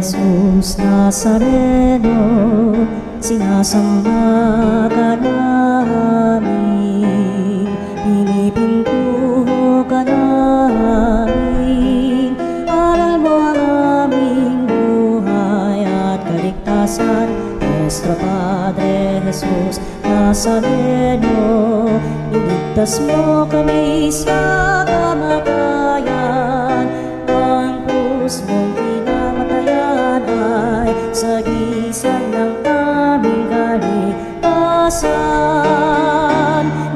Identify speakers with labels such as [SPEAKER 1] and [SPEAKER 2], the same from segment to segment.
[SPEAKER 1] Jesus Nazareno, sinasamba ka namin, pinipintuho ka namin. Aral mo ang aming buhay at kaligtasan, Nuestro Padre Jesus Nazareno. Iligtas mo kami sa kamatayan, ang krus mong pinamatayan ay sagisag ng aming kaligtasan.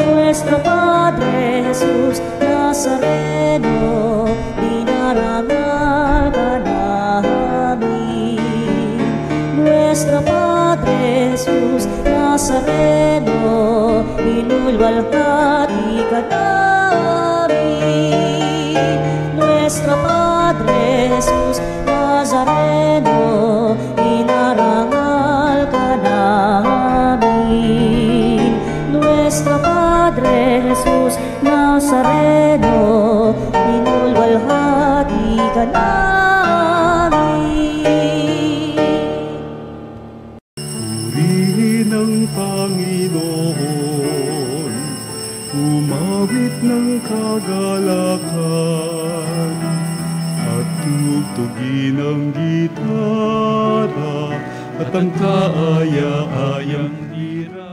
[SPEAKER 1] Nuestro Padre Jesus Nazareno, dinarangal ka namin. Nuestro Padre Jesus Nazareno, inulwalhati ka namin. Nuestro Padre Jesus Nazareno, inarangal ka namin. Nuestro Padre Jesus Nazareno, inulwalhati ka namin.
[SPEAKER 2] Purihin ang Panginoon, umawit ng kagalakan, at tugtugin ang gitara at ang kaaya-ayang lira.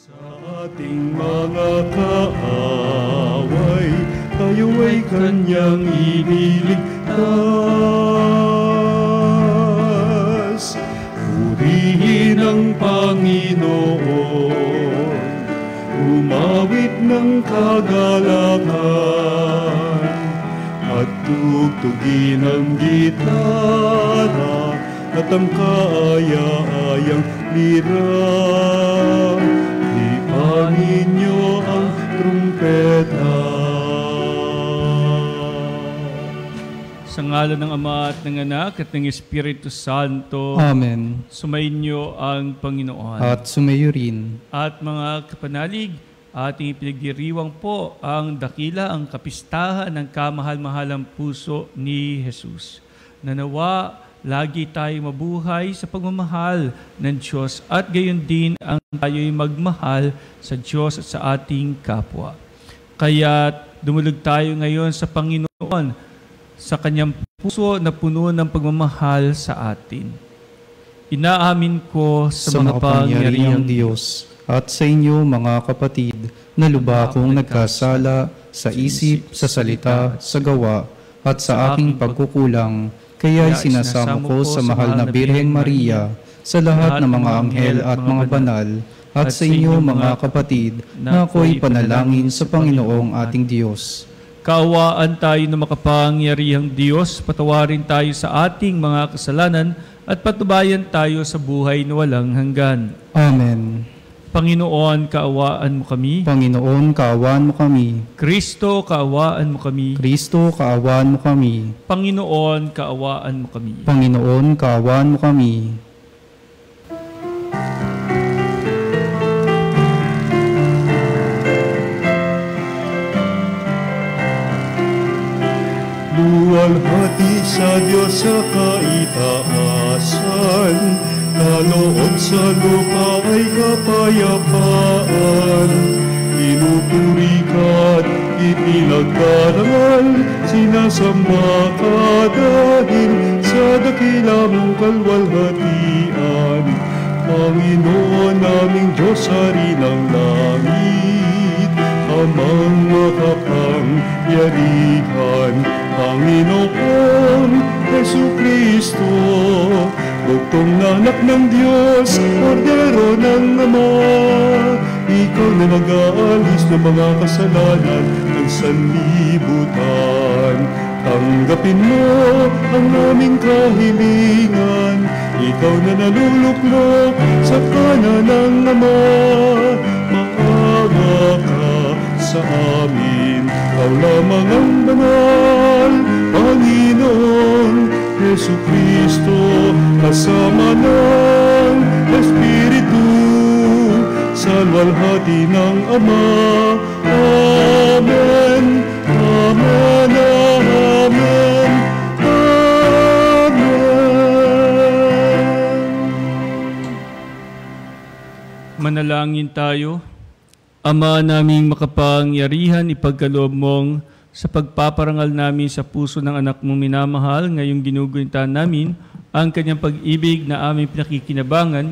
[SPEAKER 2] Sa ating mga kaaway, tayo ay Kanyang iniligtas. Purihin ang Panginoon, umawit ng kagalakan, at tugtugin ang gitara at ang kaaya-ayang lira. Ipanin niyo ang trumpeta.
[SPEAKER 3] Sa ngalan ng Ama at ng Anak at ng Espiritu Santo.
[SPEAKER 4] Amen.
[SPEAKER 3] Sumainyo ang Panginoon.
[SPEAKER 4] At sumayo rin.
[SPEAKER 3] At mga kapanalig, ating ipinagdiriwang po ang dakila, ang kapistahan ng kamahal-mahalang puso ni Jesus. Nanawa, lagi tayo mabuhay sa pagmamahal ng Diyos at gayon din ang tayo'y magmahal sa Diyos at sa ating kapwa. Kaya dumulog tayo ngayon sa Panginoon, sa Kanyang puso na puno ng pagmamahal sa atin. Inaamin ko sa mga pangyarihang
[SPEAKER 4] Diyos at sa inyo mga kapatid na lubha kong nagkasala sa isip, sa salita, sa gawa at sa aking pagkukulang. Kaya sinasamo ko sa mahal na Birheng Maria, sa lahat ng mga anghel at mga banal, at sa inyo mga kapatid na ako'y panalangin sa Panginoong ating Diyos.
[SPEAKER 3] Kaawaan tayo ng makapangyarihang Diyos, patawarin tayo sa ating mga kasalanan at patnubayan tayo sa buhay na walang hanggan.
[SPEAKER 4] Amen.
[SPEAKER 3] Panginoon, kaawaan mo kami.
[SPEAKER 4] Panginoon, kaawaan mo kami.
[SPEAKER 3] Kristo, kaawaan mo kami.
[SPEAKER 4] Kristo, kaawaan mo kami.
[SPEAKER 3] Panginoon, kaawaan mo kami.
[SPEAKER 4] Panginoon, kaawaan mo kami.
[SPEAKER 2] Luwalhati sa Diyos sa kaitaasan, kaloob sa lupa ay kapayapaan. Pinupuri ka't ipinagdarangal, sinasamba ka dahil sa dakila mong kalwalhatian. Panginoon naming Diyos, Hari ng langit, Amang makapangyarihan, Panginoon Jesucristo, bugtong na anak ng Diyos, Kordero ng Ama. Ikaw na nag-aalis ng mga kasalanan ng sanlibutan. Tanggapin mo ang aming kahilingan, ikaw na naluluklok sa kanan ng Ama. Maawa ka sa amin, ikaw lamang ang banal, Panginoon, Jesucristo, kasama ng Espiritu, sa luwalhati ng Ama. Amen, Amen, Amen, Amen.
[SPEAKER 3] Manalangin tayo. Ama naming makapangyarihan, ipagkaloob mong sa pagpaparangal namin sa puso ng anak mong minamahal, ngayong ginugunita namin ang kanyang pag-ibig na aming pinakikinabangan,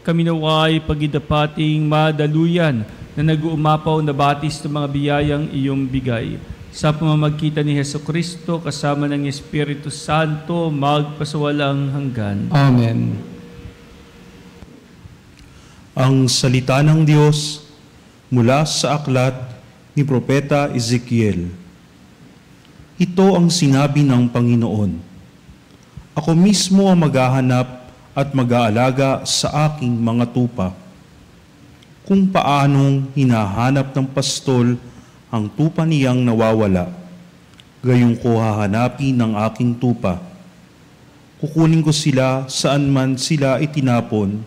[SPEAKER 3] kami naway pagidapating madaluyan na nag-uumapaw na batis ng mga biyayang iyong bigay. Sa pamamagitan ni Jesucristo, kasama ng Espiritu Santo, magpasawalang hanggan.
[SPEAKER 4] Amen.
[SPEAKER 5] Ang salita ng Diyos mula sa aklat ni Propeta Ezekiel. Ito ang sinabi ng Panginoon: Ako mismo ang maghahanap at mag-aalaga sa aking mga tupa. Kung paanong hinahanap ng pastol ang tupa niyang nawawala, gayong ko hahanapin ng aking tupa. Kukunin ko sila saan man sila itinapon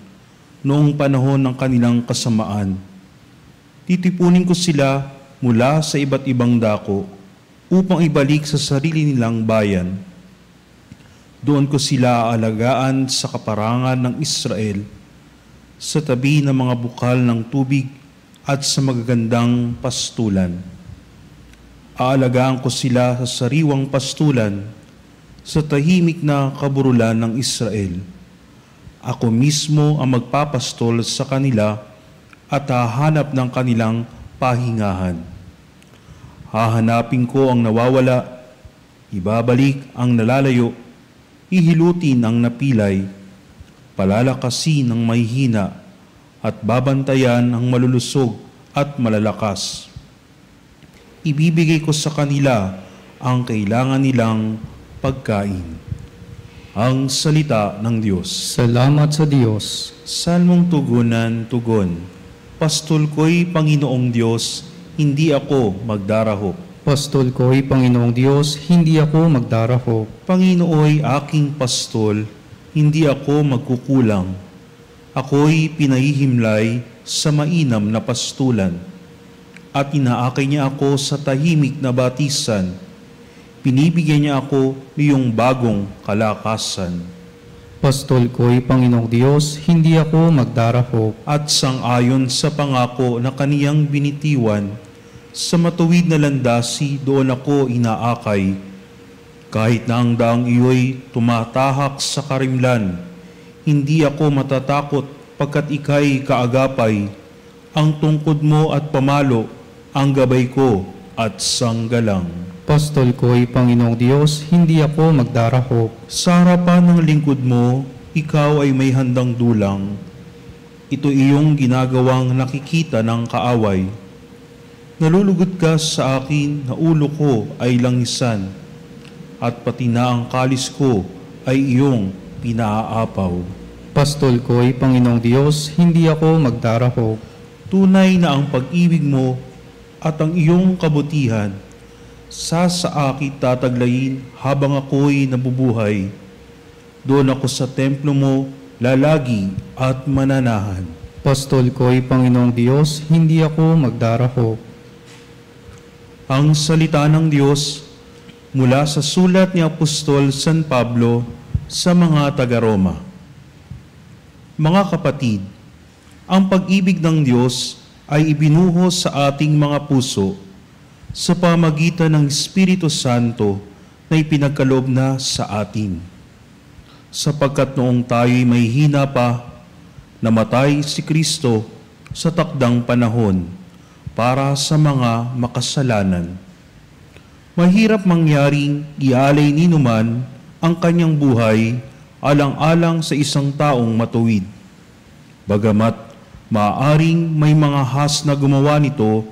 [SPEAKER 5] noong panahon ng kanilang kasamaan. Titipunin ko sila mula sa iba't ibang dako upang ibalik sa sarili nilang bayan. Doon ko sila aalagaan sa kaparangan ng Israel, sa tabi ng mga bukal ng tubig at sa magagandang pastulan. Aalagaan ko sila sa sariwang pastulan, sa tahimik na kaburulan ng Israel. Ako mismo ang magpapastol sa kanila at hahanap ng kanilang pahingahan. Hahanapin ko ang nawawala, ibabalik ang nalalayo, ihilutin ang napilay, palalakasin ang mahihina, at babantayan ang malulusog at malalakas. Ibibigay ko sa kanila ang kailangan nilang pagkain. Ang salita ng Diyos.
[SPEAKER 4] Salamat sa Diyos.
[SPEAKER 5] Salmong tugunan, tugon. Pastol ko'y Panginoong Diyos, hindi ako magdarahop.
[SPEAKER 4] Pastol ko'y Panginoong Diyos, hindi ako magdarahop.
[SPEAKER 5] Panginooy aking pastol, hindi ako magkukulang. Ako'y pinahihimlay sa mainam na pastulan, at inaakay niya ako sa tahimik na batisan. Pinibigyan niya ako niyong bagong kalakasan.
[SPEAKER 4] Pastol ko'y Panginoong Diyos, hindi ako magdarahop.
[SPEAKER 5] At sang-ayon sa pangako na kaniyang binitiwan, sa matuwid na landasi doon ako inaakay. Kahit na ang daang iyo'y tumatahak sa karimlan, hindi ako matatakot pagkat ika'y kaagapay. Ang tungkod mo at pamalo, ang gabay ko at sanggalang.
[SPEAKER 4] Pastol ko'y Panginoong Diyos, hindi ako magdarahop.
[SPEAKER 5] Sa harapan ng lingkod mo, ikaw ay may handang dulang. Ito iyong ginagawang nakikita ng kaaway. Nalulugod ka sa akin na ulo ko ay langisan, at pati na ang kalis ko ay iyong pinaapaw.
[SPEAKER 4] Pastol ko'y Panginoong Diyos, hindi ako magdarahop.
[SPEAKER 5] Tunay na ang pag-ibig mo at ang iyong kabutihan sa akin tataglayin habang ako'y nabubuhay. Doon ako sa templo mo lalagi at mananahan.
[SPEAKER 4] Pastol ko'y Panginoong Diyos, hindi ako magdarahop.
[SPEAKER 5] Ang salita ng Diyos mula sa sulat ni Apostol San Pablo sa mga taga-Roma. Mga kapatid, ang pag-ibig ng Diyos ay ibinuhos sa ating mga puso sa pamagitan ng Espiritu Santo na ipinagkaloob na sa atin. Sapagkat noong tayo'y may hina pa, namatay si Kristo sa takdang panahon para sa mga makasalanan. Mahirap mangyaring ialay ni numan ang kanyang buhay alang-alang sa isang taong matuwid. Bagamat maaaring may mga has na gumawa nito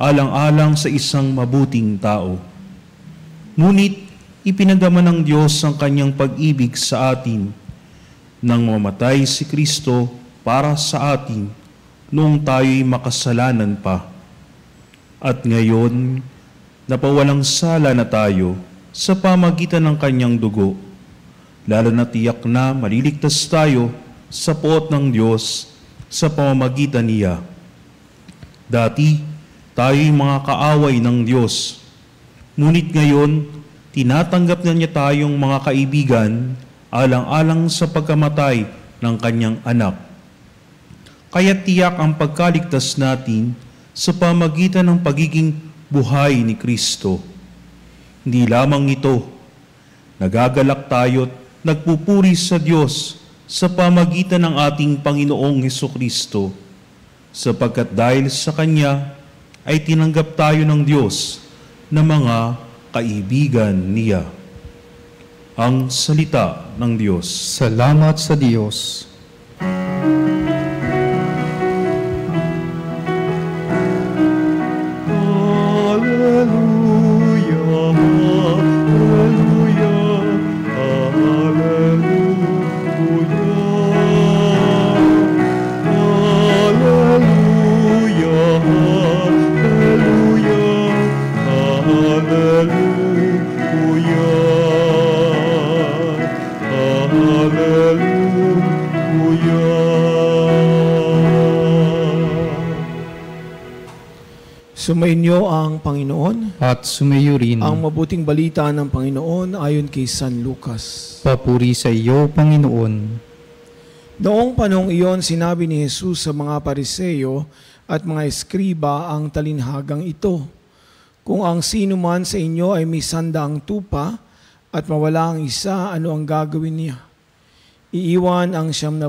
[SPEAKER 5] alang-alang sa isang mabuting tao. Ngunit ipinagdama ng Diyos ang kanyang pag-ibig sa atin nang mamatay si Kristo para sa atin noong tayo'y makasalanan pa. At ngayon, napawalang sala na tayo sa pamagitan ng kanyang dugo. lalo na tiyak na maliligtas tayo sa poot ng Diyos sa pamamagitan niya. Dati, tayo'y mga kaaway ng Diyos. Ngunit ngayon, tinatanggap na niya tayong mga kaibigan alang-alang sa pagkamatay ng kanyang anak. Kaya tiyak ang pagkaligtas natin sa pamamagitan ng pagiging buhay ni Kristo. Hindi lamang ito, nagagalak tayo't nagpupuri sa Diyos sa pamamagitan ng ating Panginoong Hesukristo, sapagkat dahil sa Kanya ay tinanggap tayo ng Diyos na mga kaibigan niya. Ang salita ng Diyos.
[SPEAKER 4] Salamat sa Diyos.
[SPEAKER 6] Sumainyo ang Panginoon.
[SPEAKER 4] At sumayo rin.
[SPEAKER 6] Ang mabuting balita ng Panginoon ayon kay San Lucas.
[SPEAKER 4] Papuri sa iyo, Panginoon.
[SPEAKER 6] Noong panahong iyon, sinabi ni Jesus sa mga Pariseo at mga eskriba ang talinhagang ito. Kung ang sino man sa inyo ay may 100 tupa at mawala ang isa, ano ang gagawin niya? Iiwan ang 99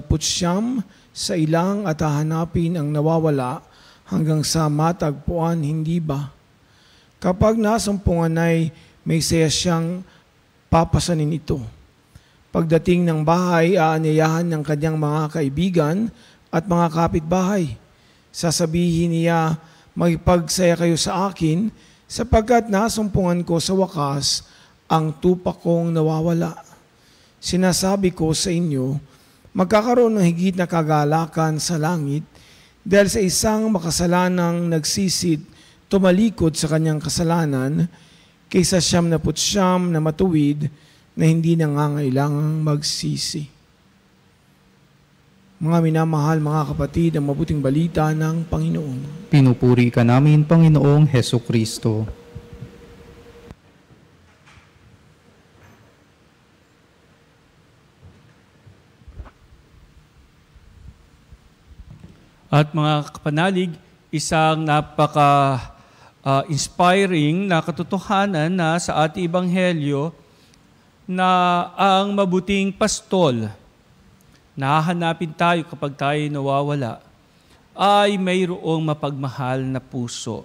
[SPEAKER 6] sa ilang at hahanapin ang nawawala hanggang sa matagpuan, hindi ba? Kapag nasumpungan ay may saya siyang papasanin ito. Pagdating ng bahay, aanyayahan ng kanyang mga kaibigan at mga kapitbahay. Sasabihin niya, magpagsaya kayo sa akin sapagkat nasumpungan ko sa wakas ang tupa kong nawawala. Sinasabi ko sa inyo, magkakaroon ng higit na kagalakan sa langit dahil sa isang makasalanang nagsisid tumalikod sa kanyang kasalanan kaysa 99 na matuwid na hindi nangangailangang magsisi. Mga minamahal, mga kapatid, ang mabuting balita ng Panginoon.
[SPEAKER 4] Pinupuri ka namin, Panginoong Hesukristo.
[SPEAKER 3] At mga kapanalig, isang napaka-inspiring na katotohanan na sa ating Ebanghelyo na ang mabuting pastol, nahahanapin tayo kapag tayo nawawala, ay mayroong mapagmahal na puso.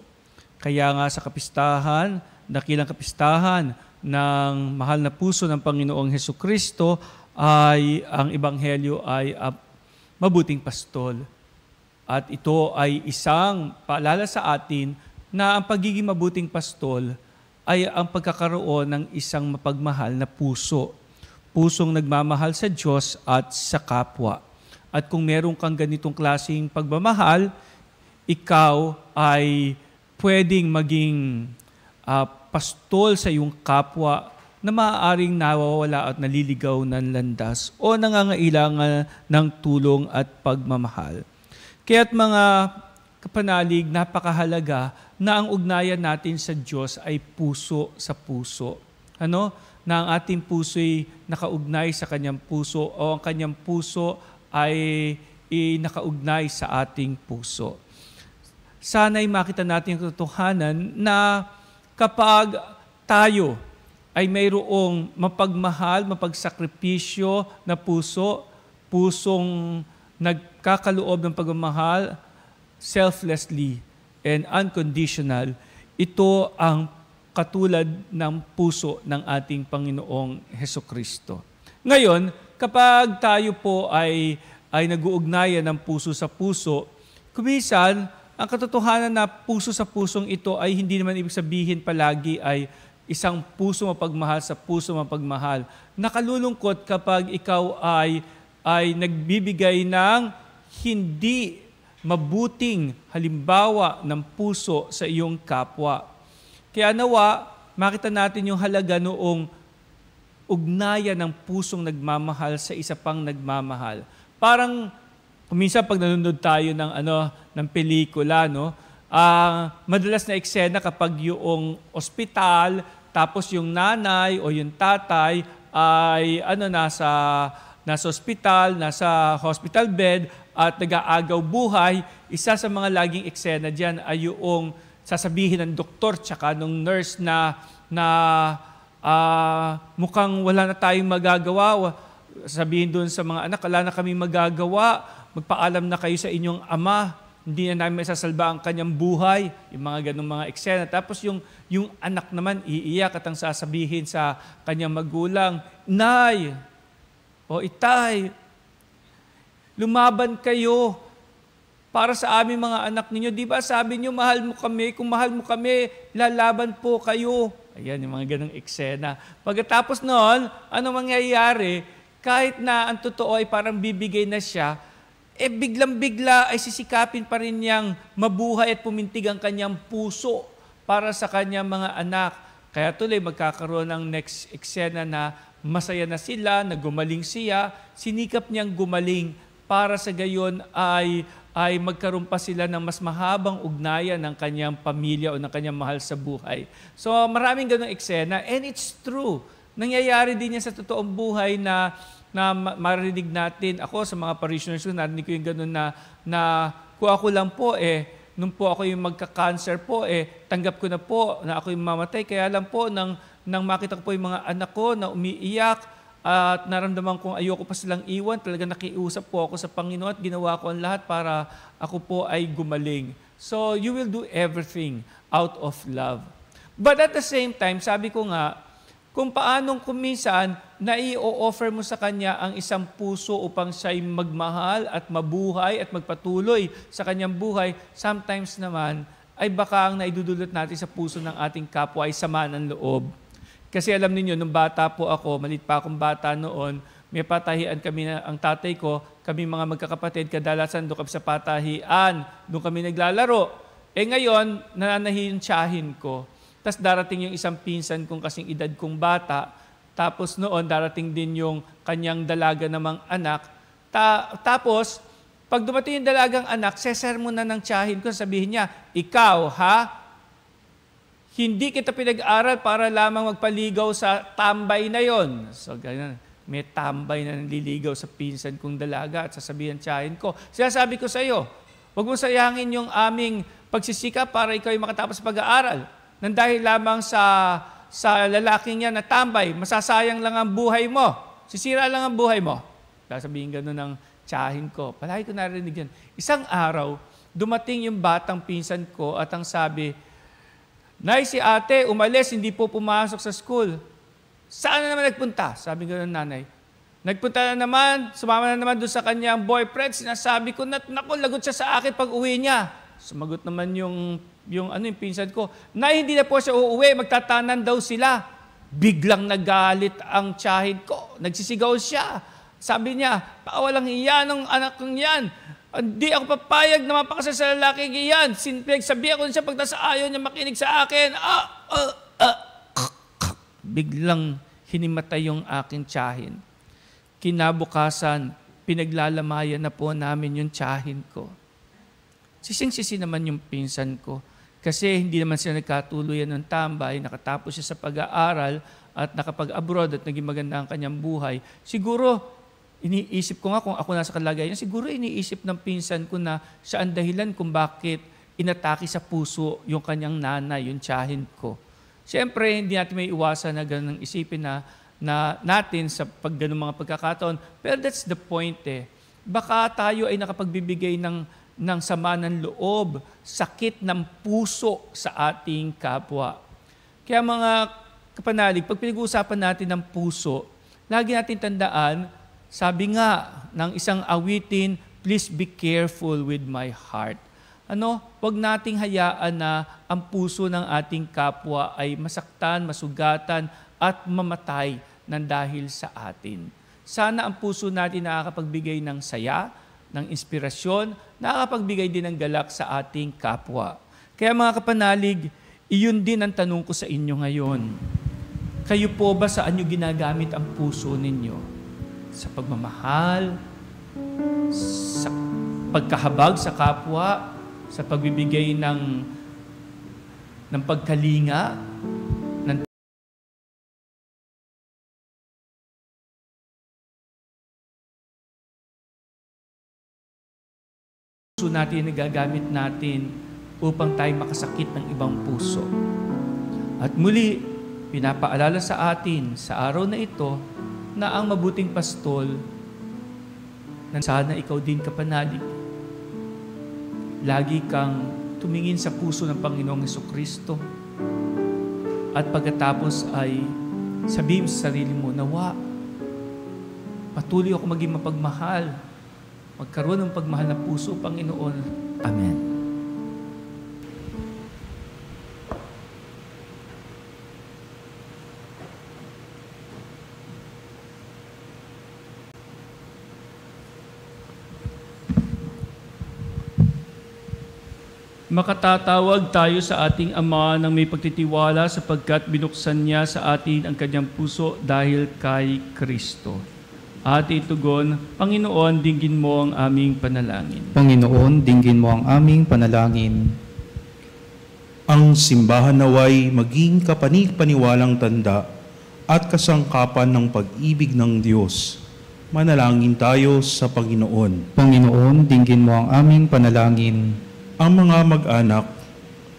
[SPEAKER 3] Kaya nga sa kapistahan, dakilang kapistahan ng mahal na puso ng Panginoong Hesukristo, ay ang Ebanghelyo ay mabuting pastol. At ito ay isang paalala sa atin na ang pagiging mabuting pastol ay ang pagkakaroon ng isang mapagmahal na puso. Pusong nagmamahal sa Diyos at sa kapwa. At kung meron kang ganitong klaseng pagmamahal, ikaw ay pwedeng maging pastol sa iyong kapwa na maaaring nawawala at naliligaw ng landas o nangangailangan ng tulong at pagmamahal. Kaya't mga kapanalig, napakahalaga na ang ugnayan natin sa Diyos ay puso sa puso. Na ang ating puso'y nakaugnay sa Kanyang puso o ang Kanyang puso ay nakaugnay sa ating puso. Sana'y makita natin ang katotohanan na kapag tayo ay mayroong mapagmahal, mapagsakripisyo na puso, pusong nagkakaloob ng pagmamahal, selflessly and unconditional, ito ang katulad ng puso ng ating Panginoong Hesukristo. Ngayon, kapag tayo po ay nag-uugnayan ng puso sa puso, kumisan, ang katotohanan na puso sa pusong ito ay hindi naman ibig sabihin palagi ay isang puso mapagmahal sa puso mapagmahal. Nakalulungkot kapag ikaw ay nagbibigay ng hindi mabuting halimbawa ng puso sa iyong kapwa. Kaya nawa, makita natin yung halaga noong ugnayan ng pusong nagmamahal sa isa pang nagmamahal. Parang minsan pag nanonood tayo ng pelikula, no? Madalas na eksena kapag yung ospital, tapos yung nanay o yung tatay ay nasa ospital, nasa hospital bed at nag-aagaw buhay. Isa sa mga laging eksena diyan ay yung sasabihin ng doktor tsaka nung nurse na mukhang wala na tayong magagawa. Sabihin doon sa mga anak, wala na kami magagawa. Magpaalam na kayo sa inyong ama. Hindi na namin masasalba ang kanyang buhay. Yung mga ganung mga eksena. Tapos yung anak naman iiyak at ang sasabihin sa kanyang magulang, Nay o Itay, lumaban kayo para sa aming mga anak ninyo. Di ba sabi niyo, mahal mo kami. Kung mahal mo kami, lalaban po kayo. Ayan, yung mga ganong eksena. Pagkatapos noon, ano mangyayari? Kahit na ang totoo ay parang bibigay na siya, biglang-bigla ay sisikapin pa rin niyang mabuhay at pumintig ang kanyang puso para sa kanyang mga anak. Kaya tuloy magkakaroon ng next eksena na masaya na sila, na gumaling siya, sinikap niyang gumaling para sa gayon ay magkaroon pa sila ng mas mahabang ugnayan ng kanyang pamilya o ng kanyang mahal sa buhay. So maraming ganong eksena, and it's true. Nangyayari din yan sa totoong buhay na marinig natin. Ako sa mga parishioners ko, narinig ko yung gano'n na kung ako lang po, nung po ako yung magka-cancer po, tanggap ko na po na ako yung mamatay. Kaya lang po, nang makita ko po yung mga anak ko na umiiyak, at naramdaman kong ayoko pa silang iwan, talaga nakiusap po ako sa Panginoon at ginawa ko ang lahat para ako po ay gumaling. So, you will do everything out of love. But at the same time, sabi ko nga, kung paanong kuminsan na i-offer mo sa Kanya ang isang puso upang siya'y magmahal at mabuhay at magpatuloy sa Kanyang buhay, sometimes naman ay baka ang naidudulot natin sa puso ng ating kapwa ay sama ng loob. Kasi alam niyo nung bata po ako, maliit pa akong bata noon, may patahian kami ang tatay ko, kami mga magkakapatid, kadalasan doon kami sa patahian, doon kami naglalaro. Ngayon, nananahi yung tiyahin ko. Tapos darating yung isang pinsan kong kasing edad kong bata, tapos noon darating din yung kanyang dalaga namang anak. Tapos, pag dumating yung dalagang anak, sesermon na ng tiyahin ko, sabihin niya, ikaw ha? Hindi kita pinag-aral para lamang magpaligaw sa tambay na yon. So, ganyan. May tambay na naliligaw sa pinsan kong dalaga at sasabihan tiyahin ko. Sinasabi ko sa iyo, huwag mo sayangin yung aming pagsisikap para ikaw ay makatapos sa pag-aaral. Nang dahil lamang sa lalaking yan na tambay, masasayang lang ang buhay mo. Sisira lang ang buhay mo. Sasabihin gano'n ng tiyahin ko. Palagi ko narinig yan. Isang araw, dumating yung batang pinsan ko at ang sabi, Nay, si ate, umalis, hindi po pumasok sa school. Saan na naman nagpunta? Sabi ko ng nanay. Nagpunta na naman, sumama na naman doon sa kanyang boyfriend. Sinasabi ko, naku, lagot siya sa akin pag uwi niya. Sumagot naman yung pinsan ko, Nay, hindi na po siya uuwi, magtatanan daw sila. Biglang nagalit ang tiyahin ko. Nagsisigaw siya. Sabi niya, pawalang iyan ng anak kong yan. Hindi ako papayag na mapakasal sa lalaking iyan. Sabihan ko siya pag nasa ayaw niya makinig sa akin. Biglang hinimatay yung aking tiyahin. Kinabukasan, pinaglalamayan na po namin yung tiyahin ko. Sising-sisi naman yung pinsan ko. Kasi hindi naman sila nagkatuluyan ng tambay, nakatapos siya sa pag-aaral at nakapag-abroad at naging maganda ang kanyang buhay. Siguro, iniisip ko nga kung ako nasa kalagayan, siguro iniisip ng pinsan ko na siya ang dahilan kung bakit inatake sa puso yung kanyang nanay, yung tiyahin ko. Siyempre, hindi natin may iwasan na ganun isipin na natin sa ganung mga pagkakataon. Pero that's the point Baka tayo ay nakapagbibigay ng sama ng loob, sakit ng puso sa ating kapwa. Kaya mga kapanalig, pag pinag-uusapan natin ng puso, lagi natin tandaan, sabi nga ng isang awitin, please be careful with my heart. Huwag nating hayaan na ang puso ng ating kapwa ay masaktan, masugatan, at mamatay ng dahil sa atin. Sana ang puso natin nakakapagbigay ng saya, ng inspirasyon, nakakapagbigay din ng galak sa ating kapwa. Kaya mga kapanalig, iyon din ang tanong ko sa inyo ngayon. Kayo po ba saan nyo ginagamit ang puso ninyo? Sa pagmamahal, sa pagkahabag sa kapwa, sa pagbibigay ng pagkalinga, ng puso natin, nagagamit natin upang tayo makasakit ng ibang puso. At muli, pinapaalala sa atin sa araw na ito na ang mabuting pastol na sana ikaw din kapanalig. Lagi kang tumingin sa puso ng Panginoong Hesukristo at pagkatapos ay sabihin sa sarili mo, nawa, patuloy ako maging mapagmahal, magkaroon ng pagmahal na puso, Panginoon. Amen. Makatatawag tayo sa ating Ama ng may pagtitiwala sapagkat binuksan niya sa atin ang kanyang puso dahil kay Kristo. Ate Tugon, Panginoon, dinggin mo ang aming panalangin.
[SPEAKER 4] Panginoon, dinggin mo ang aming panalangin.
[SPEAKER 5] Ang simbahan naway maging kapanig-paniwalang tanda at kasangkapan ng pag-ibig ng Diyos. Manalangin tayo sa Panginoon.
[SPEAKER 4] Panginoon, dinggin mo ang aming panalangin.
[SPEAKER 5] Ang mga mag-anak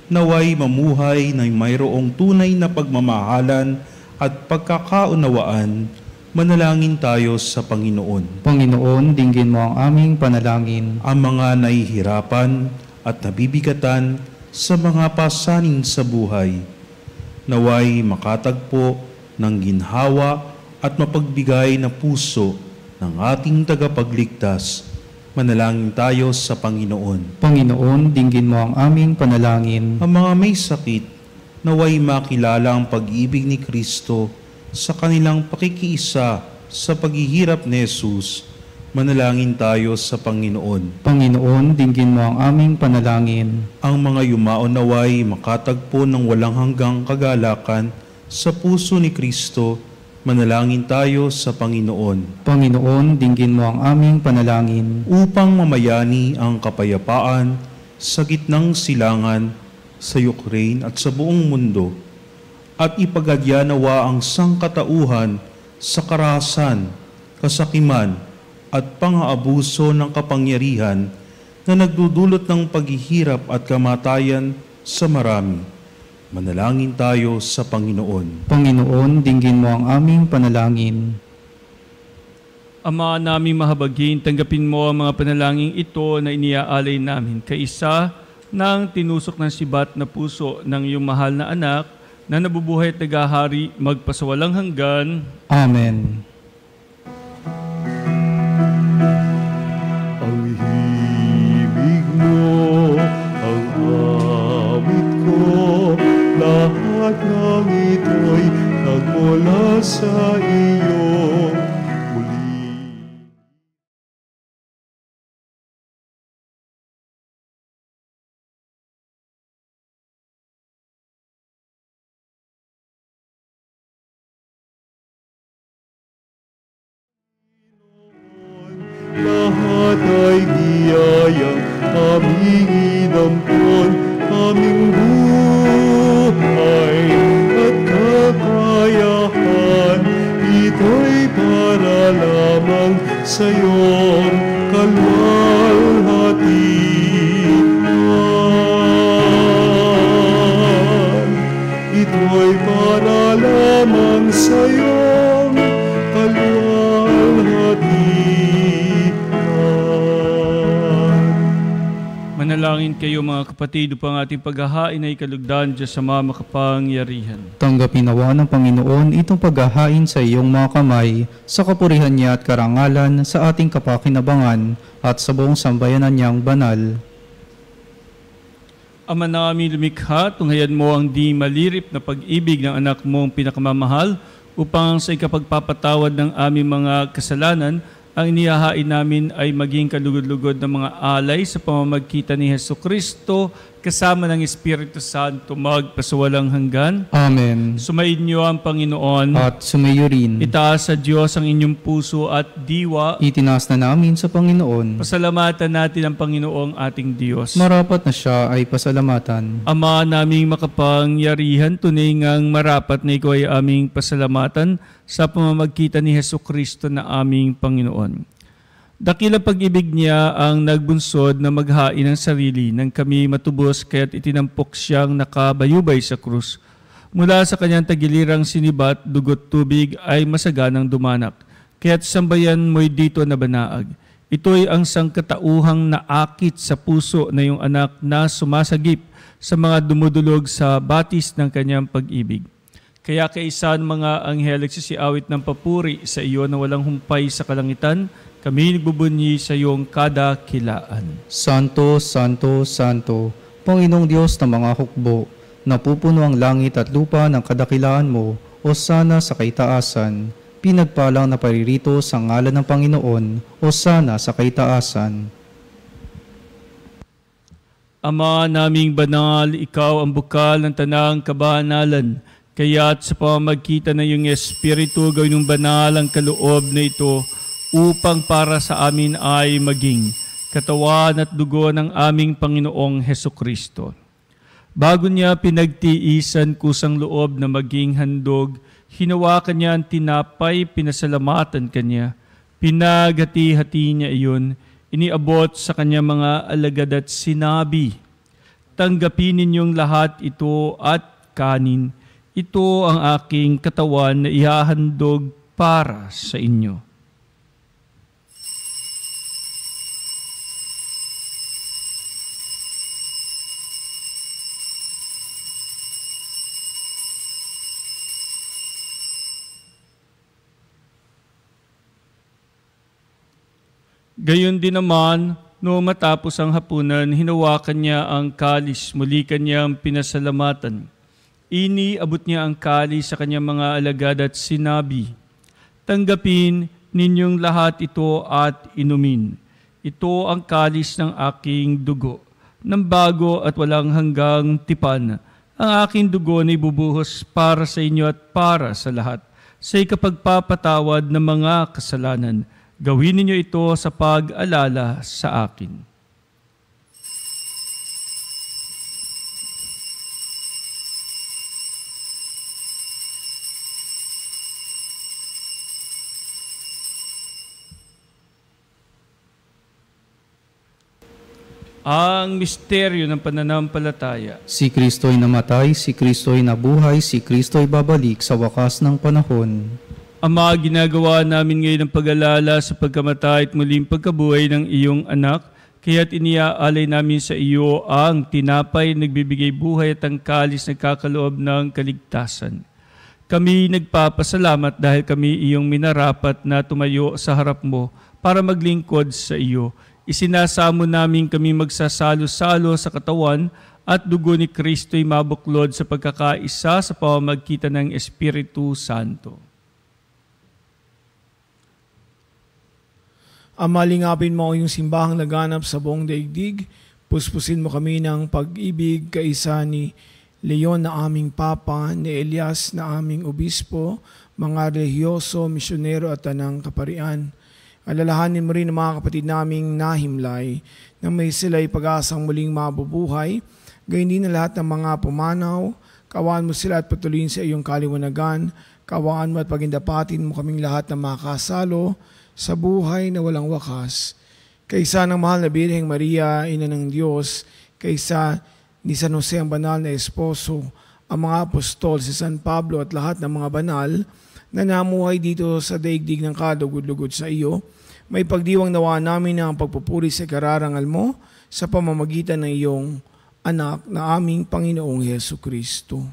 [SPEAKER 5] naway mamuhay na mayroong tunay na pagmamahalan at pagkakaunawaan. Manalangin tayo sa Panginoon.
[SPEAKER 4] Panginoon, dinggin mo ang aming panalangin.
[SPEAKER 5] Ang mga nahihirapan at nabibigatan sa mga pasanin sa buhay, naway makatagpo ng ginhawa at mapagbigay na puso ng ating tagapagligtas. Manalangin tayo sa Panginoon.
[SPEAKER 4] Panginoon, dinggin mo ang aming panalangin.
[SPEAKER 5] Ang mga may sakit, naway makilala ang pag-ibig ni Kristo sa kanilang pakikiisa sa paghihirap ni Jesus. Manalangin tayo sa Panginoon.
[SPEAKER 4] Panginoon, dinggin mo ang aming panalangin.
[SPEAKER 5] Ang mga yumaon naway makatagpo ng walang hanggang kagalakan sa puso ni Kristo. Manalangin tayo sa Panginoon.
[SPEAKER 4] Panginoon, dinggin mo ang aming panalangin.
[SPEAKER 5] Upang mamayani ang kapayapaan sa gitnang silangan sa Ukraine at sa buong mundo, at ipagadya nawa ang sangkatauhan sa karahasan, kasakiman, at pang-aabuso ng kapangyarihan na nagdudulot ng paghihirap at kamatayan sa marami. Manalangin tayo sa Panginoon.
[SPEAKER 4] Panginoon, dinggin mo ang aming panalangin.
[SPEAKER 3] Ama naming mahabagin, tanggapin mo ang mga panalangin ito na iniaalay namin kaisa ng tinusok ng sibat na puso ng iyong mahal na anak na nabubuhay at nagahari magpasawalang hanggan.
[SPEAKER 4] Amen.
[SPEAKER 2] Ang himig mo, ang awit ko, lahat ng ito'y nagmula sa iyo. Muli. Lahat ay biyayang aming inampon, aming buhay at kakayahan. Ito'y para lamang sa iyong kalwalhatian. Ito'y para lamang sa iyong kalwalhatian.
[SPEAKER 3] Manalangin kayo mga kapatid upang ating paghahain ay kalugdan Diyos sa mga makapangyarihan.
[SPEAKER 4] Tanggapin nawa ng Panginoon itong paghahain sa iyong mga kamay, sa kapurihan niya at karangalan, sa ating kapakinabangan at sa buong sambayanan niyang banal.
[SPEAKER 3] Ama namin lumikha, tunghayan mo ang di malirip na pag-ibig ng anak mong pinakamamahal upang sa ikapagpapatawad ng aming mga kasalanan, ang inihahain namin ay maging kalugod-lugod ng mga alay sa pamamagitan ni Hesukristo kasama ng Espiritu Santo magpasawalang hanggan.
[SPEAKER 4] Amen.
[SPEAKER 3] Sumainyo ang Panginoon.
[SPEAKER 4] At sumayo rin.
[SPEAKER 3] Itaas sa Diyos ang inyong puso at diwa.
[SPEAKER 4] Itinaas na namin sa Panginoon.
[SPEAKER 3] Pasalamatan natin ang Panginoong ating Diyos.
[SPEAKER 4] Marapat na siya ay pasalamatan.
[SPEAKER 3] Ama naming makapangyarihan, tunay ngang marapat na ikaw ay aming pasalamatan sa pamamagitan ni Hesukristo na aming Panginoon. Dakilang pag-ibig niya ang nagbunsod na maghain ng sarili nang kami matubos kaya't itinampok siyang nakabayubay sa krus. Mula sa kanyang tagilirang sinibat, dugot tubig ay masaganang dumanak. Kaya't sambayan mo'y dito na banaag. Ito'y ang sangkatauhang naakit sa puso na iyong anak na sumasagip sa mga dumudulog sa batis ng kanyang pag-ibig. Kaya kaisan mga anghel nagsisiawit ng papuri sa iyo na walang humpay sa kalangitan, kami nagbubunyi sa iyong kadakilaan.
[SPEAKER 4] Santo, Santo, Santo, Panginoong Diyos ng mga hukbo, napupuno ang langit at lupa ng kadakilaan mo, o sana sa kaitaasan. Pinagpalang na paririto sa ngalan ng Panginoon, o sana sa kaitaasan.
[SPEAKER 3] Ama naming banal, ikaw ang bukal ng tanang kabanalan. Kaya't sa pamamagitan ng iyong Espiritu, gawin mong banal ang kaloob na ito, upang para sa amin ay maging katawan at dugo ng aming Panginoong Hesukristo. Bago niya pinagtiisan kusang loob na maging handog, hinawakan niya ang tinapay, pinasalamatan kanya, pinaghati-hati niya iyon, iniabot sa kanya mga alagad at sinabi, "Tanggapin ninyong lahat ito at kanin. Ito ang aking katawan na ihahandog para sa inyo." Gayon din naman, no matapos ang hapunan, hinawakan niya ang kalis, muli kanyang pinasalamatan. Iniabot niya ang kalis sa kanyang mga alagad at sinabi, "Tanggapin ninyong lahat ito at inumin. Ito ang kalis ng aking dugo, ng bago at walang hanggang tipan. Ang aking dugo na ibubuhos para sa inyo at para sa lahat, sa ikapagpapatawad ng mga kasalanan. Gawin ninyo ito sa pag-alala sa akin." Ang misteryo ng pananampalataya.
[SPEAKER 4] Si Kristo'y namatay, si Kristo'y nabuhay, si Kristo'y babalik sa wakas ng panahon.
[SPEAKER 3] Ama, ginagawa namin ngayon ang pag-alala sa pagkamatay at muling pagkabuhay ng iyong anak, kaya't iniaalay namin sa iyo ang tinapay, nagbibigay buhay at ang kalis nagkakaloob ng kaligtasan. Kami nagpapasalamat dahil kami iyong minarapat na tumayo sa harap mo para maglingkod sa iyo. Isinasamo namin kami magsasalo-salo sa katawan at dugo ni Kristo'y mabuklod sa pagkakaisa sa pamamagitan ng Espiritu Santo.
[SPEAKER 6] Ama, lingapin mo ang iyong simbahang laganap sa buong daigdig. Puspusin mo kami ng pag-ibig kaisa ni Leon na aming Papa, ni Elias na aming Obispo, mga religyoso, misyonero at tanang kaparian. Alalahanin mo rin ang mga kapatid naming nahimlay na may sila'y pag-asang muling mabubuhay. Gayon din na lahat ng mga pumanaw. Kawaan mo sila at patuloyin sa iyong kaliwanagan. Kawaan mo at pagindapatin mo kaming lahat na makasalo sa buhay na walang wakas. Kaysa ng mahal na Birheng Maria, Ina ng Diyos, kaysa ni San Jose ang banal na esposo, ang mga apostol, si San Pablo at lahat ng mga banal na namuhay dito sa daigdig ng kadugod-lugod sa iyo, may pagdiwang nawa namin na ang pagpupuri sa kararangal mo sa pamamagitan ng iyong anak na aming Panginoong Hesukristo.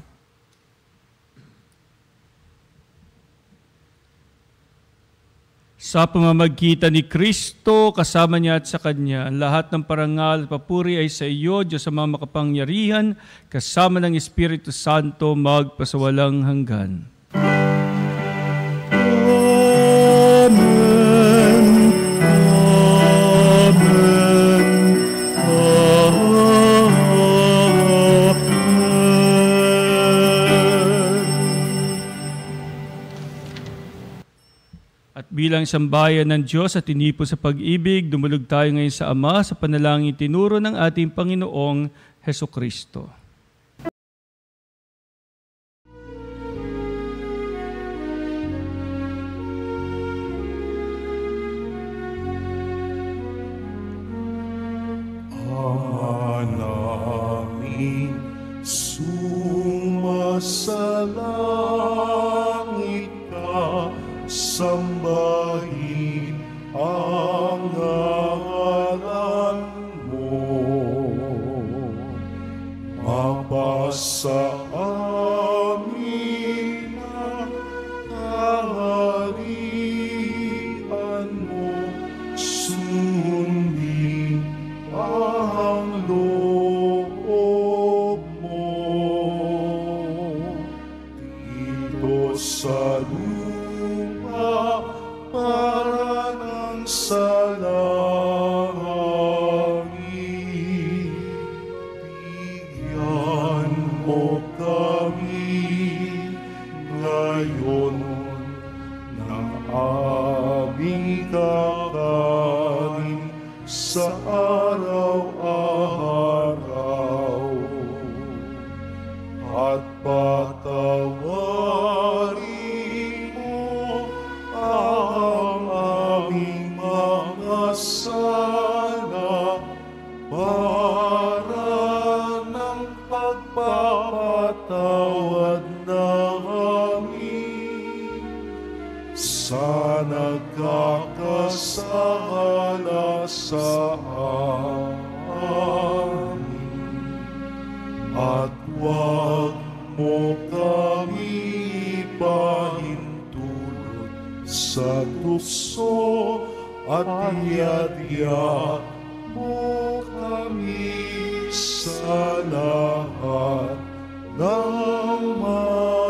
[SPEAKER 3] Sa pamamagitan ni Kristo, kasama niya at sa Kanya, ang lahat ng parangal at papuri ay sa iyo, Diyos sa mga makapangyarihan, kasama ng Espiritu Santo, magpasawalang hanggan.
[SPEAKER 2] Amen.
[SPEAKER 3] bilang isang bayan ng Diyos at tinipon sa pag-ibig, dumulog tayo ngayon sa Ama sa panalangin tinuro ng ating Panginoong Hesukristo.
[SPEAKER 2] Namin sumasalangit ka, sambahin ang ngalan mo. Mapasa amin ang kaharian mo, sundin ang loob mo. Dito sa lupa para ng sa langit, bigyan mo kami ngayon ng aming kakanin sa araw-araw, at patawarin mo ang aming mga sala para ng pagpapatawad namin sa nagkakasala sa amin, at huwag mo kami ipahintulot sa tukso, at iadya mo kami sa lahat ng masama.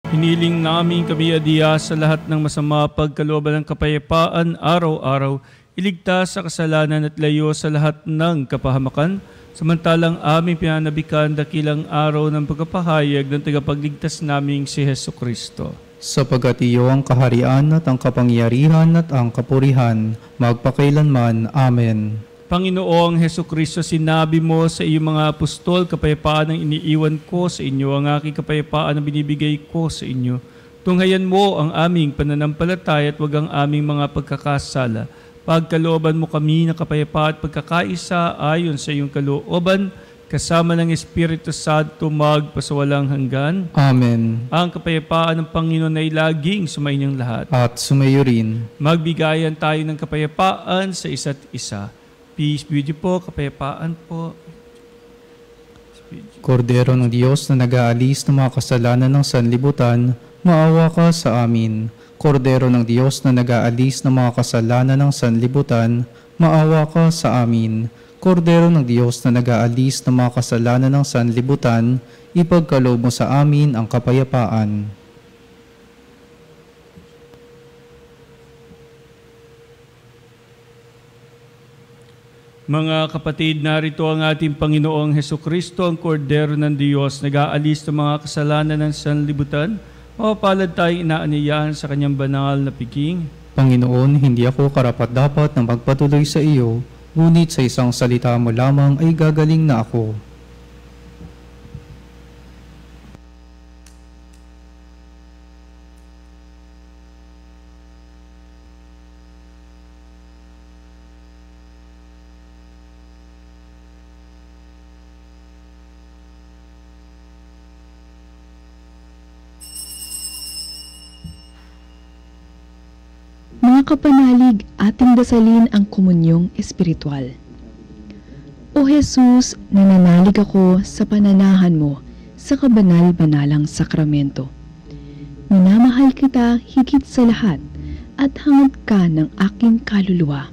[SPEAKER 3] Hiniling namin kami adiya sa lahat ng masama, pagkalooban ng kapayapaan araw-araw, iligtas sa kasalanan at layo sa lahat ng kapahamakan, samantalang aming pinanabikan dakilang araw ng pagkapahayag ng tagapagligtas naming si Hesukristo.
[SPEAKER 4] Sapagat iyo ang kaharian at ang kapangyarihan at ang kapurihan, magpakailanman. Amen.
[SPEAKER 3] Panginoong Hesukristo, sinabi mo sa iyong mga apostol, kapayapaan ang iniiwan ko sa inyo, ang aking kapayapaan ang binibigay ko sa inyo. Tunghayan mo ang aming pananampalataya at wag ang aming mga pagkakasala. Pagkalooban mo kami ng kapayapaan at pagkakaisa ayon sa iyong kalooban, kasama ng Espiritu Santo magpasawalang hanggan.
[SPEAKER 4] Amen.
[SPEAKER 3] Ang kapayapaan ng Panginoon ay laging sumainyong lahat.
[SPEAKER 4] At sumayo rin.
[SPEAKER 3] Magbigayan tayo ng kapayapaan sa isa't isa. Peace be with you po, kapayapaan po.
[SPEAKER 4] Kordero ng Diyos na nag-aalis ng mga kasalanan ng sanlibutan, maawa ka sa amin. Kordero ng Diyos na nag-aalis ng mga kasalanan ng sanlibutan, maawa ka sa amin. Kordero ng Diyos na nag-aalis ng mga kasalanan ng sanlibutan, ipagkaloob mo sa amin ang kapayapaan.
[SPEAKER 3] Mga kapatid, narito ang ating Panginoong Hesukristo, ang Kordero ng Diyos, nag-aalis ng mga kasalanan ng sanlibutan. Mapapalad tayong inaaniyahan sa kanyang banal na piging.
[SPEAKER 4] Panginoon, hindi ako karapat-dapat na magpatuloy sa iyo, ngunit sa isang salita mo lamang ay gagaling na ako.
[SPEAKER 7] Mga kapanalig, ating dasalin ang komunyong espiritual. O Jesus, nananalig ako sa pananahan mo sa kabanal-banalang sakramento. Minamahal kita higit sa lahat at hangad ka ng aking kaluluwa.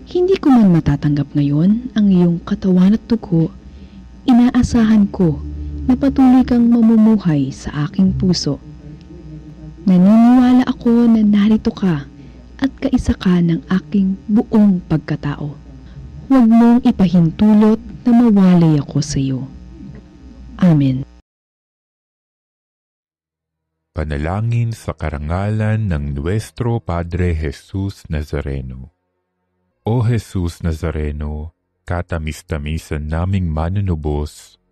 [SPEAKER 7] Hindi ko man matatanggap ngayon ang iyong katawan at dugo, inaasahan ko na patuloy kang mamumuhay sa aking puso. Naniniwala ako na narito ka at kaisa ka ng aking buong pagkatao. Huwag mong ipahintulot na mawalay ako sa iyo. Amen.
[SPEAKER 8] Panalangin sa karangalan ng Nuestro Padre Jesus Nazareno. O Jesus Nazareno, katamis-tamisan naming manunubos,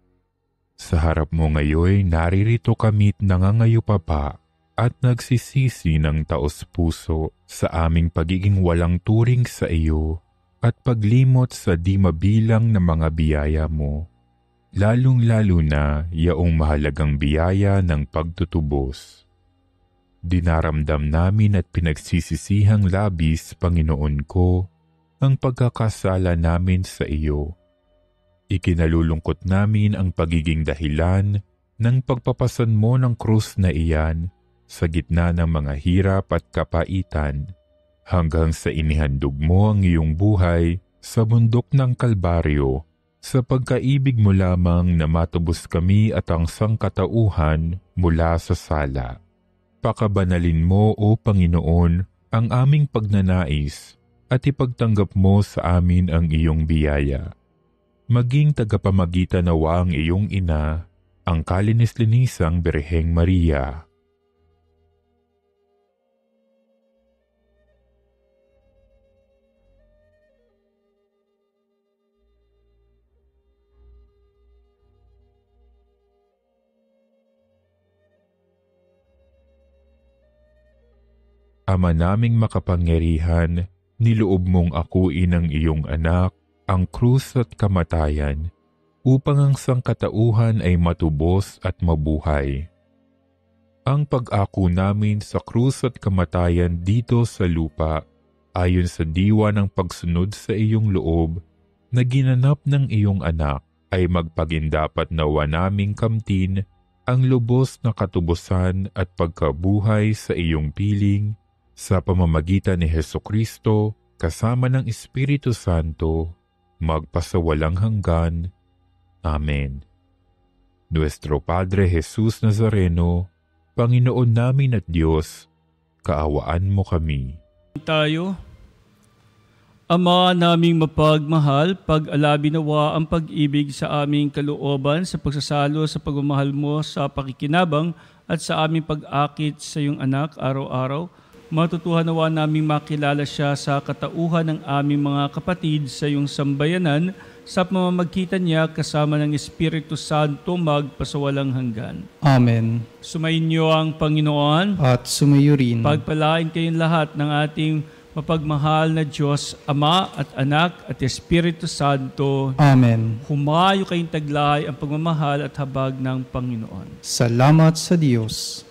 [SPEAKER 8] sa harap mo ngayon naririto kami't nangangayupapa at nagsisisi ng taos-puso sa aming pagiging walang turing sa iyo at paglimot sa di mabilang na mga biyaya mo, lalong-lalo na yaong mahalagang biyaya ng pagtutubos. Dinaramdam namin at pinagsisisihang labis, Panginoon ko, ang pagkakasala namin sa iyo. Ikinalulungkot namin ang pagiging dahilan ng pagpapasan mo ng krus na iyan sa gitna ng mga hirap at kapaitan, hanggang sa inihandog mo ang iyong buhay sa bundok ng Kalbaryo, sa pagkaibig mo lamang na matubos kami at ang sangkatauhan mula sa sala. Pakabanalin mo, O Panginoon, ang aming pagnanais at ipagtanggap mo sa amin ang iyong biyaya. Maging tagapamagitan nawa ang iyong ina, ang kalinis-linisang Birheng Maria. Ama naming makapangyarihan, niloob mong akuin ang iyong anak, ang krus at kamatayan, upang ang sangkatauhan ay matubos at mabuhay. Ang pag-ako namin sa krus at kamatayan dito sa lupa, ayon sa diwa ng pagsunod sa iyong loob, na ginanap ng iyong anak, ay magpagindapat nawa naming kamtin ang lubos na katubusan at pagkabuhay sa iyong piling, sa pamamagitan ni Hesukristo, kasama ng Espiritu Santo, magpasawalang hanggan. Amen. Nuestro Padre Jesus Nazareno, Panginoon namin at Diyos, kaawaan mo kami.
[SPEAKER 3] Tayo, Ama naming mapagmahal, pag-alabi nawa ang pag-ibig sa aming kalooban sa pagsasalo sa pagmamahal mo sa pakikinabang at sa aming pag-akit sa iyong anak araw-araw. Matutuhan nawa naming makilala siya sa katauhan ng aming mga kapatid sa iyong sambayanan sa pamamagitan niya kasama ng Espiritu Santo magpasawalang hanggan.
[SPEAKER 4] Amen.
[SPEAKER 3] Sumainyo ang Panginoon.
[SPEAKER 4] At sumayo rin.
[SPEAKER 3] Pagpalain kayong lahat ng ating mapagmahal na Diyos, Ama at Anak at Espiritu Santo.
[SPEAKER 4] Amen.
[SPEAKER 3] Humayo kayong taglay ang pagmamahal at habag ng Panginoon.
[SPEAKER 4] Salamat sa Diyos.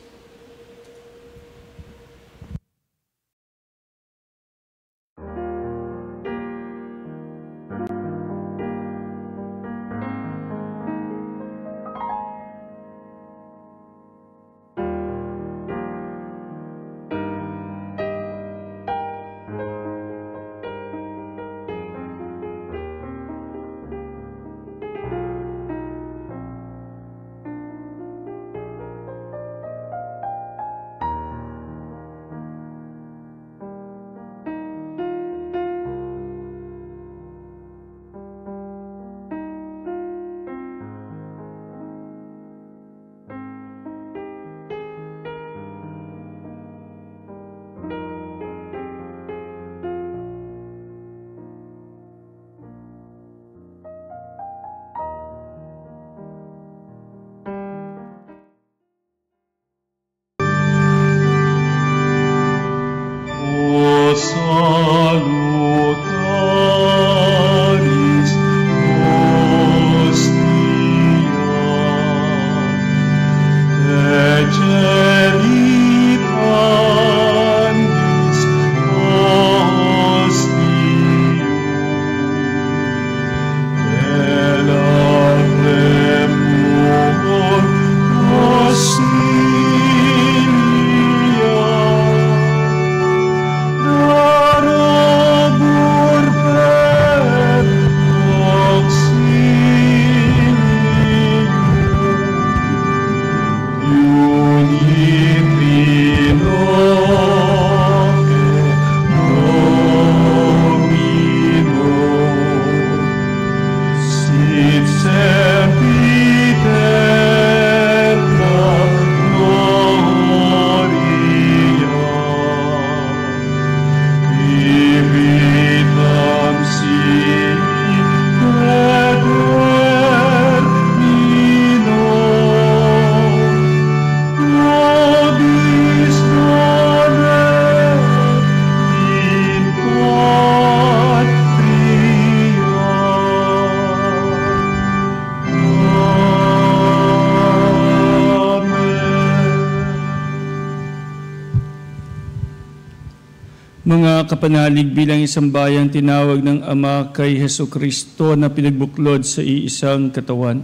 [SPEAKER 3] Mga kapanalig, bilang isang bayang tinawag ng Ama kay Hesukristo na pinagbuklod sa iisang katawan,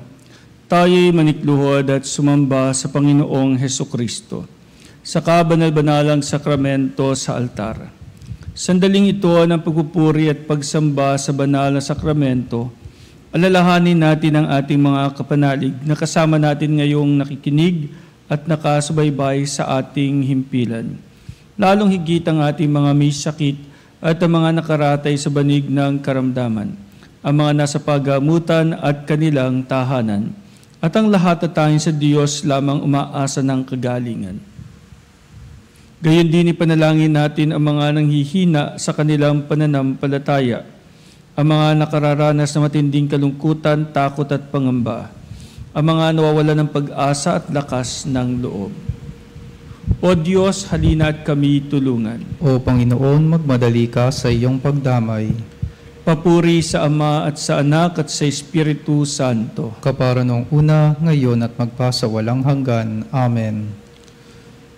[SPEAKER 3] tayo'y manikluhod at sumamba sa Panginoong Hesukristo sa kabanal-banalang sakramento sa altar. Sandaling ito ng pagpupuri at pagsamba sa banal na sakramento, alalahanin natin ang ating mga kapanalig na kasama natin ngayong nakikinig at nakasubaybay sa ating himpilan. Lalong higit ang ating mga may sakit at ang mga nakaratay sa banig ng karamdaman, ang mga nasa pagamutan at kanilang tahanan, at ang lahat na tanging sa Diyos lamang umaasa ng kagalingan. Gayon din ipanalangin natin ang mga nanghihina sa kanilang pananampalataya, ang mga nakararanas ng matinding kalungkutan, takot at pangamba, ang mga nawawalan ng pag-asa at lakas ng loob. O Diyos, halina at kami tulungan.
[SPEAKER 4] O Panginoon, magmadali ka sa iyong pagdamay.
[SPEAKER 3] Papuri sa Ama at sa Anak at sa Espiritu Santo.
[SPEAKER 4] Kapara noong una, ngayon at magpasawalang hanggan. Amen.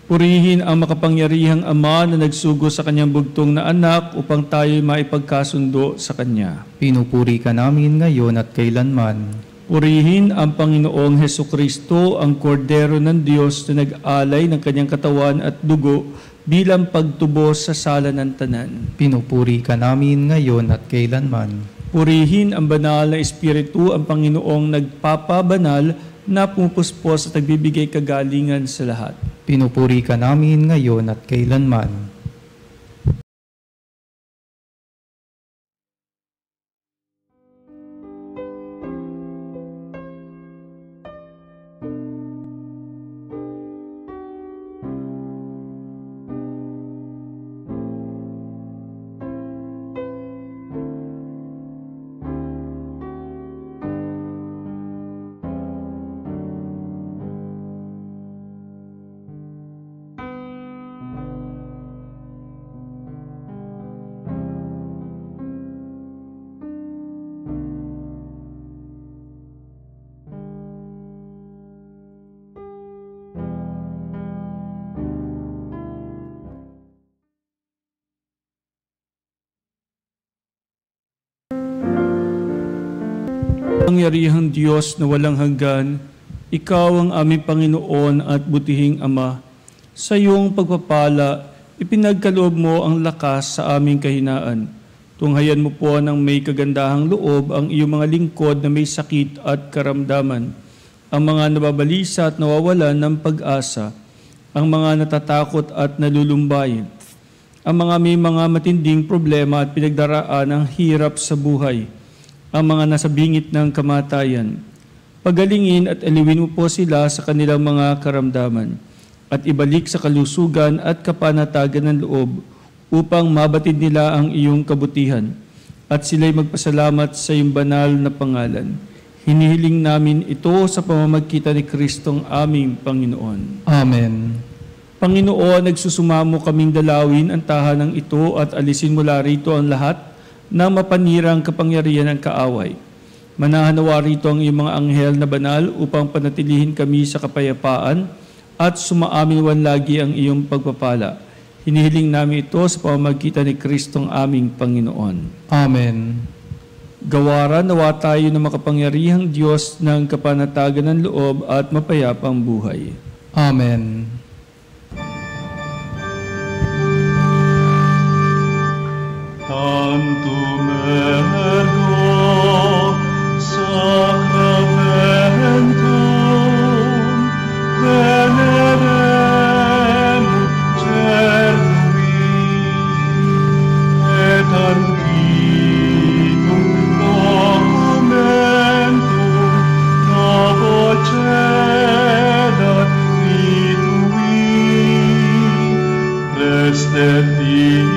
[SPEAKER 3] Purihin ang makapangyarihang Ama na nagsugo sa kanyang bugtong na anak upang tayo'y maipagkasundo sa Kanya.
[SPEAKER 4] Pinupuri ka namin ngayon at kailanman.
[SPEAKER 3] Purihin ang Panginoong Hesukristo, ang kordero ng Diyos na nag-alay ng kanyang katawan at dugo bilang pagtubos sa sala ng tanan.
[SPEAKER 4] Pinupuri ka namin ngayon at kailanman.
[SPEAKER 3] Purihin ang banal na Espiritu, ang Panginoong nagpapabanal na pumupuspos at nagbibigay kagalingan sa lahat.
[SPEAKER 4] Pinupuri ka namin ngayon at kailanman.
[SPEAKER 3] Pangyarihang Diyos na walang hanggan, Ikaw ang aming Panginoon at butihing Ama. Sa iyong pagpapala, ipinagkaloob mo ang lakas sa aming kahinaan. Tunghayan mo po ng may kagandahang loob ang iyong mga lingkod na may sakit at karamdaman, ang mga nababalisa at nawawalan ng pag-asa, ang mga natatakot at nalulumbayin, ang mga may mga matinding problema at pinagdaraan ng hirap sa buhay, ang mga nasa bingit ng kamatayan. Pagalingin at aliwin mo po sila sa kanilang mga karamdaman at ibalik sa kalusugan at kapanatagan ng loob upang mabatid nila ang iyong kabutihan at sila'y magpasalamat sa iyong banal na pangalan. Hinihiling namin ito sa pamamagitan ni Kristong aming Panginoon.
[SPEAKER 4] Amen.
[SPEAKER 3] Panginoon, nagsusumamo kaming dalawin ang tahanang ito at alisin mula rito ang lahat na mapanirang kapangyarihan ng kaaway. Manahanawa rito ang iyong mga anghel na banal upang panatilihin kami sa kapayapaan at sumaamin lagi ang iyong pagpapala. Hinihiling namin ito sa pamamagitan ni Kristong aming Panginoon.
[SPEAKER 4] Amen.
[SPEAKER 3] Gawaran nawa tayo ng makapangyarihang Diyos ng kapanatagan ng loob at mapayapang buhay.
[SPEAKER 4] Amen.
[SPEAKER 2] Tantum ergo sacramentum venerem cernui et antiquum documentum novo cedat ritui restet fides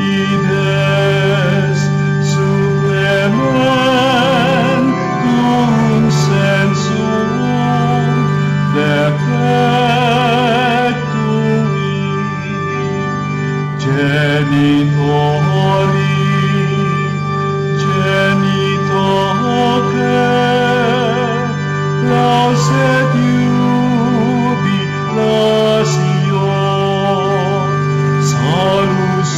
[SPEAKER 2] supplementum sensum defectui genitori genitoque lauset jubilatio salus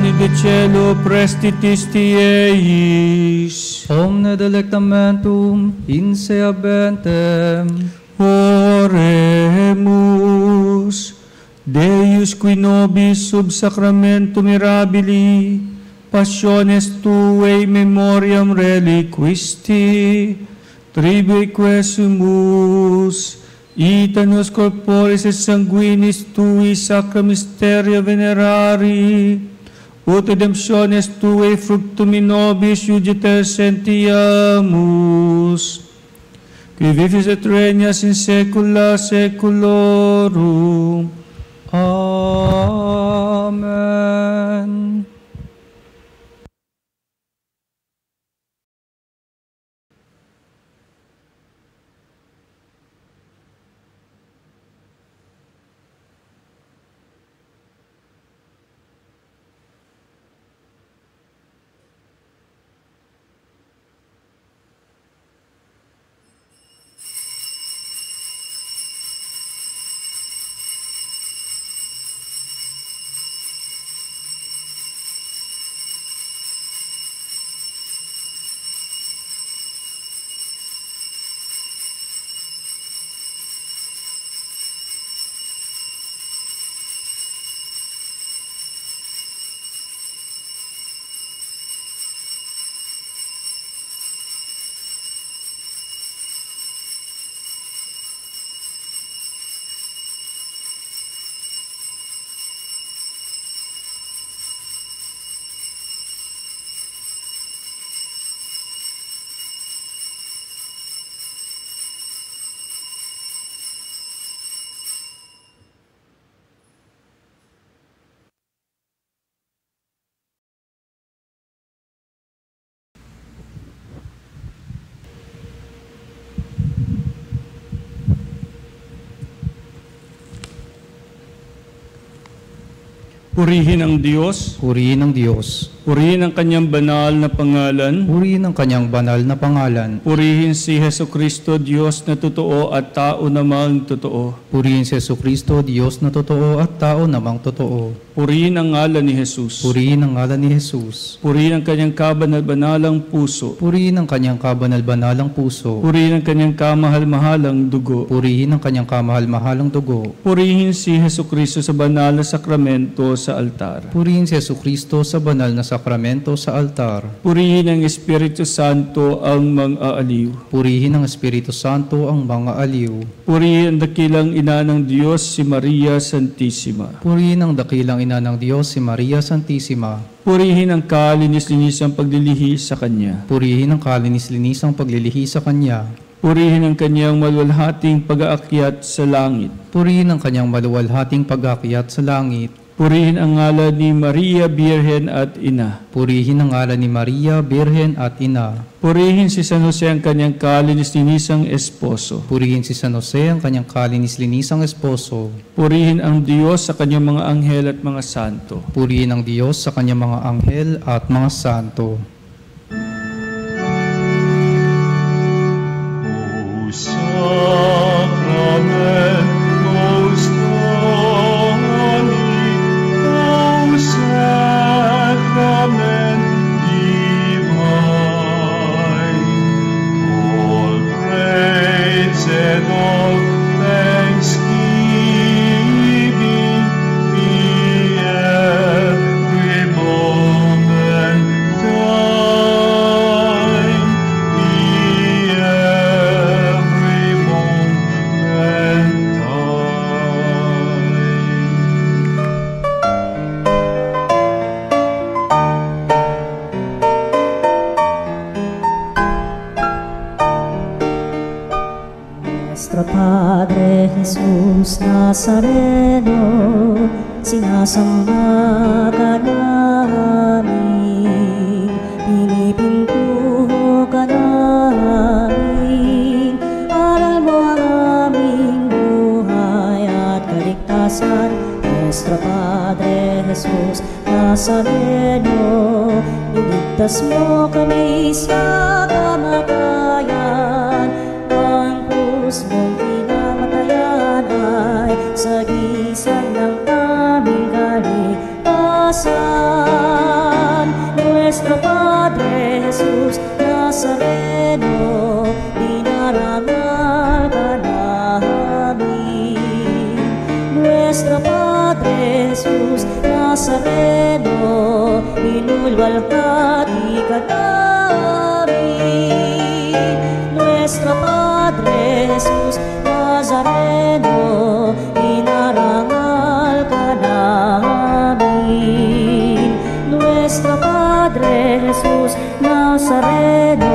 [SPEAKER 3] in the cielo prestitis eis.
[SPEAKER 4] Omne delectamentum inseabentem.
[SPEAKER 3] Oremus. Deus qui nobis sub sacramentum mirabili, passiones tuae memoriam reliquisti, tribui quesumus, itanos corporis et sanguinis tui sacra mysteria venerari, ut redemptiones tuae fructum in nobis iudites sentiamus, qui vivis et regnas in saecula saeculorum.
[SPEAKER 4] Amen.
[SPEAKER 3] Purihin ang Diyos,
[SPEAKER 4] Purihin ang Diyos.
[SPEAKER 3] purihin ang kanyang banal na pangalan,
[SPEAKER 4] Purihin ang kanyang banal na pangalan.
[SPEAKER 3] purihin si Jesucristo, Diyos na totoo at tao namang totoo.
[SPEAKER 4] Purihin si Jesucristo, Diyos na totoo at tao namang totoo.
[SPEAKER 3] Purihin ang ngalan ni Jesus.
[SPEAKER 4] Purihin ang ngalan ni Jesus.
[SPEAKER 3] Purihin ang kanyang kabanal-banalang puso.
[SPEAKER 4] Purihin ang kanyang kabanal-banalang puso.
[SPEAKER 3] Purihin ang kanyang kamahal-mahalang dugo.
[SPEAKER 4] Purihin ang kanyang kamahal-mahalang dugo.
[SPEAKER 3] Purihin si Jesucristo sa banal na sakramento sa altar.
[SPEAKER 4] Purihin si Jesucristo sa banal na sakramento sa altar.
[SPEAKER 3] Purihin ang Espiritu Santo ang mang-aaliw.
[SPEAKER 4] Purihin ang Espiritu Santo ang mga aliw.
[SPEAKER 3] Purihin ang dakilang ina ng Diyos, si Maria Santissima.
[SPEAKER 4] Purihin ang dakilang ina ng Diyos, si Maria Santissima.
[SPEAKER 3] Purihin ang kalinis-linisang paglilihi sa Kanya.
[SPEAKER 4] Purihin ang kalinis-linisang paglilihi sa Kanya.
[SPEAKER 3] Purihin ang kanyang maluwalhating pag-aakyat sa langit.
[SPEAKER 4] Purihin ang kanyang maluwalhating pag-aakyat sa langit.
[SPEAKER 3] Purihin ang ngalan ni Maria, Birhen at Ina.
[SPEAKER 4] Purihin ang ngalan ni Maria, Birhen at Ina.
[SPEAKER 3] Purihin si San Jose ang kanyang kalinis-linisang esposo.
[SPEAKER 4] Purihin si San Jose ang kanyang kalinis-linisang esposo.
[SPEAKER 3] Purihin ang Diyos sa kanyang mga anghel at mga santo.
[SPEAKER 4] Purihin ang Diyos sa kanyang mga anghel at mga santo.
[SPEAKER 2] O Sacrament most holy, O Sacrament divine, all praise and all thanksgiving be every moment thine, be every moment thine.
[SPEAKER 1] Nuestro Padre Jesus Nazareno, sinasamba ka namin, pinipintuho ka namin, aral mo ang aming buhay at kaligtasan. Nuestro Padre Jesus Nazareno, iligtas mo kami sa kamatayan, ang krus mong pinamatayan ay sagisag ng aming kaligtasan. Nuestro Padre Jesus Nazareno, inulwalhati ka namin. Nuestro Padre Jesus Nazareno, inarangal ka namin. Nuestro Padre Jesus Nazareno,